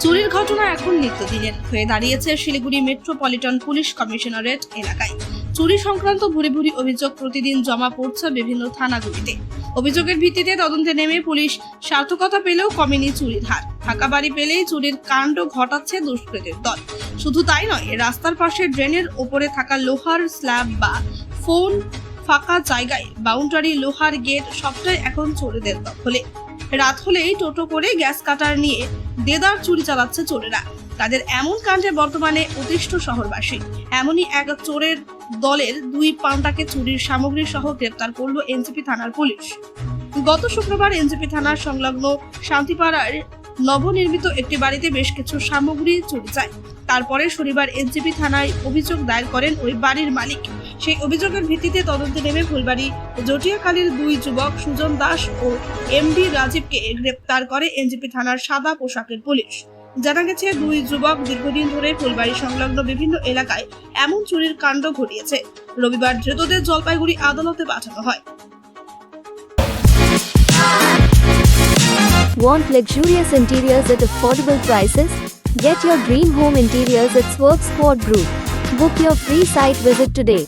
চুরির ঘটনা এখন নিত্যদিনের হয়ে দাঁড়িয়েছে শিলিগুড়ি মেট্রোপলিটন পুলিশ কমিশনারেট এলাকায়। চুরি সংক্রান্ত ভুরি ভুরি অভিযোগ প্রতিদিন জমা পড়ছে বিভিন্ন থানাগুলিতে। অভিযোগের ভিত্তিতে তদন্তে নেমে পুলিশ সার্থকতা পেলেও কমেনি চুরির হার। ফাঁকা বাড়ি পেলেই চুরির কাণ্ড ঘটাচ্ছে দুষ্কৃতীর দল। শুধু তাই নয়, রাস্তার পাশে ড্রেনের ওপরে থাকা লোহার স্ল্যাব বা ফোন, ফাঁকা জায়গায় বাউন্ডারি, লোহার গেট সবটাই এখন চোরেদের দখলে। রাত হলেই টোটো করে গ্যাস কাটার নিয়ে দেদার চুরি চালাচ্ছে চোরেরা। তাদের এমন কাণ্ডে বর্তমানে অতিষ্ঠ শহরবাসী। এমনই এক চোরের দলের দুই পান্তাকে চুরির সামগ্রী সহ গ্রেপ্তার করল এনজেপি থানার পুলিশ। গত শুক্রবার এনজেপি থানার সংলগ্ন শান্তিপাড়ার নবনির্মিত একটি বাড়িতে বেশ কিছু সামগ্রী চুরি যায়। তারপরে শনিবার এনজেপি থানায় অভিযোগ দায়ের করেন ওই বাড়ির মালিক। সেই অভিযোগের ভিত্তিতে তদন্তে নেমে ফুলবাড়ি জটিয়াখালীর দুই যুবক সুজন দাস ও এমডি রাজীবকে গ্রেপ্তার করে এনজেপি থানার সাদা পোশাকের পুলিশ। জানা গেছে, দুই যুবক দীর্ঘদিন ধরে ফুলবাড়ি সংলগ্ন বিভিন্ন এলাকায় এমন চুরির কাণ্ড ঘটিয়েছে। রবিবার ধৃতদের জলপাইগুড়ি আদালতে পাঠানো হয়। Want luxurious interiors at affordable prices? Get your dream home interiors at Swerve Squad Group. Book your free site visit today.